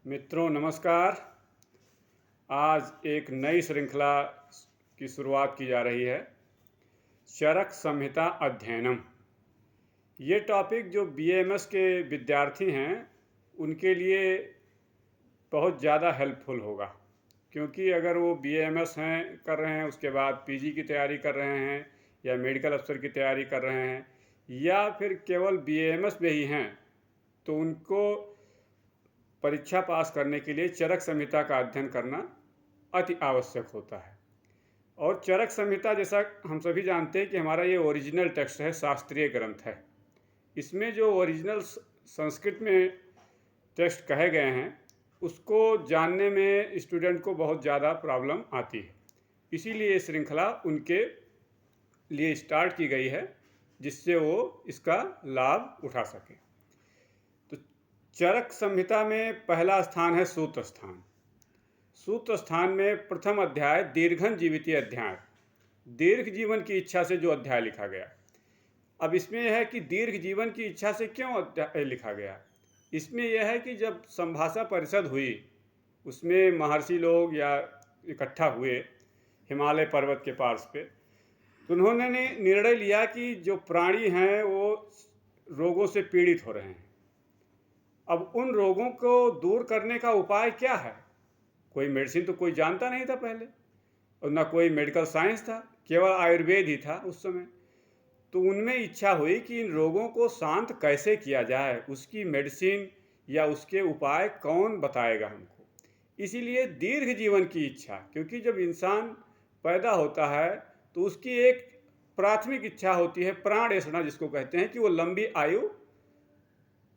मित्रों नमस्कार। आज एक नई श्रृंखला की शुरुआत की जा रही है, चरक संहिता अध्ययनम। ये टॉपिक जो बीएमएस के विद्यार्थी हैं उनके लिए बहुत ज़्यादा हेल्पफुल होगा, क्योंकि अगर वो बीएमएस कर रहे हैं, उसके बाद पीजी की तैयारी कर रहे हैं या मेडिकल अफसर की तैयारी कर रहे हैं या फिर केवल बीएमएस में ही हैं, तो उनको परीक्षा पास करने के लिए चरक संहिता का अध्ययन करना अति आवश्यक होता है। और चरक संहिता, जैसा हम सभी जानते हैं कि हमारा ये ओरिजिनल टेक्स्ट है, शास्त्रीय ग्रंथ है। इसमें जो ओरिजिनल संस्कृत में टेक्स्ट कहे गए हैं उसको जानने में स्टूडेंट को बहुत ज़्यादा प्रॉब्लम आती है। इसीलिए ये श्रृंखला उनके लिए स्टार्ट की गई है, जिससे वो इसका लाभ उठा सकें। तो चरक संहिता में पहला स्थान है सूत्र स्थान। सूत्र स्थान में प्रथम अध्याय दीर्घन जीवितीय अध्याय, दीर्घ जीवन की इच्छा से जो अध्याय लिखा गया। अब इसमें यह है कि दीर्घ जीवन की इच्छा से क्यों अध्याय लिखा गया। इसमें यह है कि जब संभाषा परिषद हुई, उसमें महर्षि लोग या इकट्ठा हुए हिमालय पर्वत के पार्श्व पे, तो उन्होंने निर्णय लिया कि जो प्राणी हैं वो रोगों से पीड़ित हो रहे हैं। अब उन रोगों को दूर करने का उपाय क्या है। कोई मेडिसिन तो कोई जानता नहीं था पहले, और ना कोई मेडिकल साइंस था, केवल आयुर्वेद ही था उस समय। तो उनमें इच्छा हुई कि इन रोगों को शांत कैसे किया जाए, उसकी मेडिसिन या उसके उपाय कौन बताएगा हमको। इसीलिए दीर्घ जीवन की इच्छा, क्योंकि जब इंसान पैदा होता है तो उसकी एक प्राथमिक इच्छा होती है प्राण ऐसना, जिसको कहते हैं कि वो लंबी आयु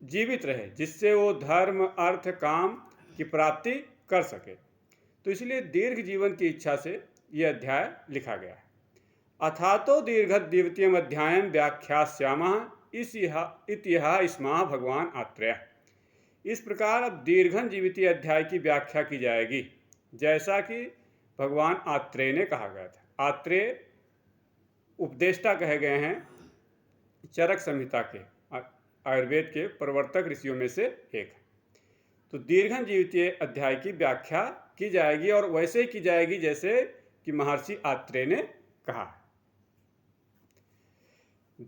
जीवित रहे, जिससे वो धर्म अर्थ काम की प्राप्ति कर सके। तो इसलिए दीर्घ जीवन की इच्छा से यह अध्याय लिखा गया है। अथातो दीर्घ द्वितीयम अध्यायम व्याख्यास्यामः इतिहा भगवान आत्रेय। इस प्रकार अब दीर्घन जीवितीय अध्याय की व्याख्या की जाएगी, जैसा कि भगवान आत्रेय ने कहा गया था। आत्रेय उपदेष्टा कहे गए हैं चरक संहिता के, आयुर्वेद के प्रवर्तक ऋषियों में से एक है। तो दीर्घन जीवितीय अध्याय की व्याख्या की जाएगी, और वैसे की जाएगी जैसे कि महर्षि आत्रेय ने कहा।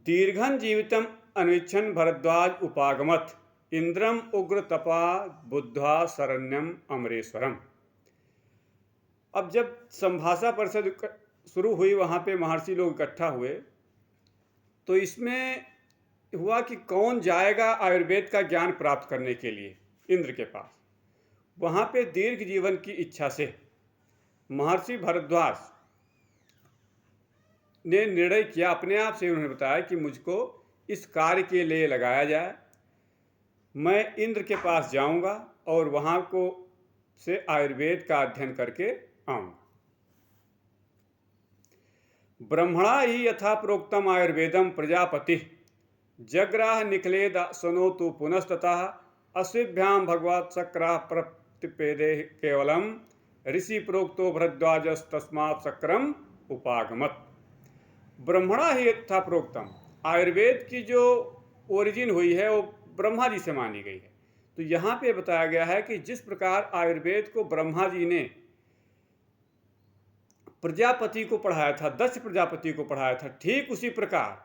दीर्घन जीवितम अन्विच्छन् भरद्वाज उपागमत इंद्रम उग्र तपा बुद्ध्वा शरण्यम अमरेश्वरम। अब जब संभाषा परिषद शुरू हुई, वहाँ पे महर्षि लोग इकट्ठा हुए, तो इसमें हुआ कि कौन जाएगा आयुर्वेद का ज्ञान प्राप्त करने के लिए इंद्र के पास। वहाँ पे दीर्घ जीवन की इच्छा से महर्षि भरद्वाज ने निर्णय किया, अपने आप से उन्होंने बताया कि मुझको इस कार्य के लिए लगाया जाए। मैं इंद्र के पास जाऊंगा और वहाँ को से आयुर्वेद का अध्ययन करके आऊँगा। ब्रह्मणा ही यथा प्रोक्तम आयुर्वेदम प्रजापति जग्राह निखलेद सुनोतु पुनस्ततः अश्विभ्याम भगवत सक्रा प्रतिपेदे केवलम ऋषि प्रोक्तो भरद्वाजस्तस्मात् सक्रम उपागमत। ब्रह्मणा ही यथा प्रोक्तम, आयुर्वेद की जो ओरिजिन हुई है वो ब्रह्मा जी से मानी गई है। तो यहाँ पे बताया गया है कि जिस प्रकार आयुर्वेद को ब्रह्मा जी ने प्रजापति को पढ़ाया था, दक्ष प्रजापति को पढ़ाया था, ठीक उसी प्रकार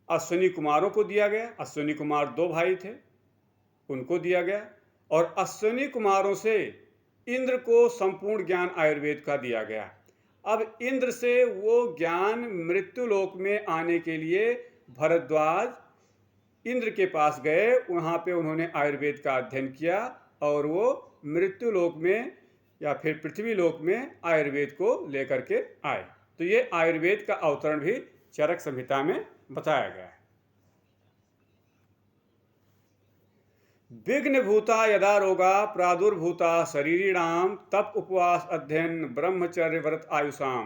अश्विनी कुमारों को दिया गया। अश्विनी कुमार 2 भाई थे, उनको दिया गया, और अश्विनी कुमारों से इंद्र को संपूर्ण ज्ञान आयुर्वेद का दिया गया। अब इंद्र से वो ज्ञान मृत्युलोक में आने के लिए भरद्वाज इंद्र के पास गए। वहाँ पे उन्होंने आयुर्वेद का अध्ययन किया, और वो मृत्युलोक में या फिर पृथ्वी लोक में आयुर्वेद को लेकर के आए। तो ये आयुर्वेद का अवतरण भी चरक संहिता में बताया गया है। विघ्न भूता यदा रोगा प्रादुर्भूता शरीरिणाम तप उपवास अध्ययन ब्रह्मचर्य व्रत आयुषाम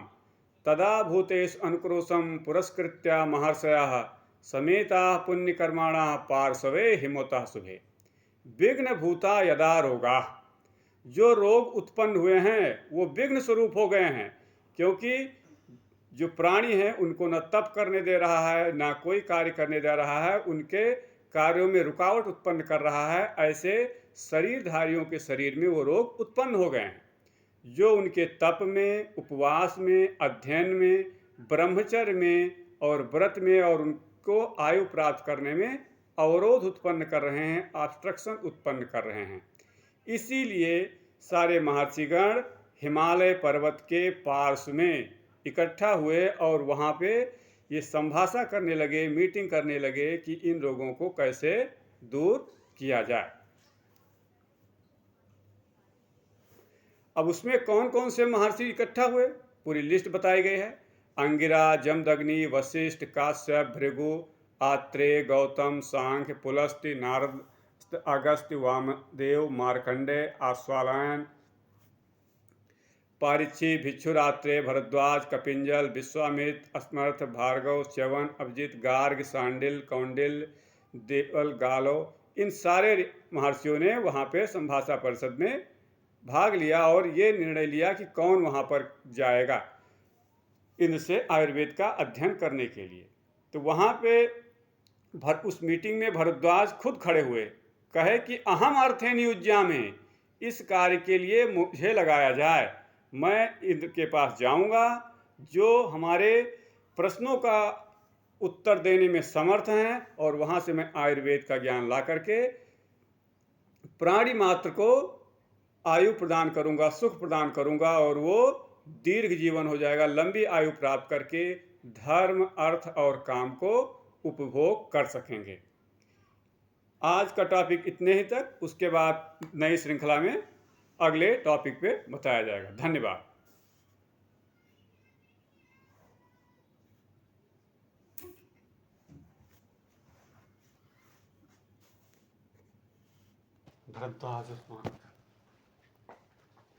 तदा भूतेश अनुक्रोशम पुरस्कृत्या महर्षयः समेता पुण्यकर्माणा पार्श्वे हिमोतः शुभे। विघ्न भूता यदा रोगा, जो रोग उत्पन्न हुए हैं वो विघ्न स्वरूप हो गए हैं, क्योंकि जो प्राणी हैं उनको न तप करने दे रहा है, ना कोई कार्य करने दे रहा है, उनके कार्यों में रुकावट उत्पन्न कर रहा है। ऐसे शरीरधारियों के शरीर में वो रोग उत्पन्न हो गए हैं, जो उनके तप में, उपवास में, अध्ययन में, ब्रह्मचर्य में और व्रत में और उनको आयु प्राप्त करने में अवरोध उत्पन्न कर रहे हैं, ऑब्स्ट्रक्शन उत्पन्न कर रहे हैं। इसीलिए सारे महर्षिगण हिमालय पर्वत के पार्श्व में इकट्ठा हुए और वहाँ पे ये संभाषा करने लगे, मीटिंग करने लगे कि इन रोगों को कैसे दूर किया जाए। अब उसमें कौन कौन से महर्षि इकट्ठा हुए, पूरी लिस्ट बताई गई है। अंगिरा, जमदग्नि, वशिष्ठ, काश्यप, भृगु, आत्रेय, गौतम, सांख्य, पुलस्त्य, नारद, अगस्त्य, वामदेव, मार्कंडेय, आश्वालायन, पारिच्छी, भिक्षुरात्रेय, भरद्वाज, कपिंजल, विश्वामित्र, अस्मर्थ, भार्गव, च्यवन, अभिजित, गार्ग, सांडिल, कौंडिल, देवल, गालो, इन सारे महर्षियों ने वहाँ पे संभाषा परिषद में भाग लिया और ये निर्णय लिया कि कौन वहाँ पर जाएगा इनसे आयुर्वेद का अध्ययन करने के लिए। तो वहाँ पे उस मीटिंग में भरद्वाज खुद खड़े हुए, कहे कि अहम अर्थेन युज्यामि, इस कार्य के लिए मुझे लगाया जाए, मैं इंद्र के पास जाऊंगा, जो हमारे प्रश्नों का उत्तर देने में समर्थ हैं, और वहाँ से मैं आयुर्वेद का ज्ञान ला करके प्राणी मात्र को आयु प्रदान करूंगा, सुख प्रदान करूंगा, और वो दीर्घ जीवन हो जाएगा, लंबी आयु प्राप्त करके धर्म, अर्थ और काम को उपभोग कर सकेंगे। आज का टॉपिक इतने ही तक, उसके बाद नई श्रृंखला में अगले टॉपिक पे बताया जाएगा। धन्यवाद। भरद्वाज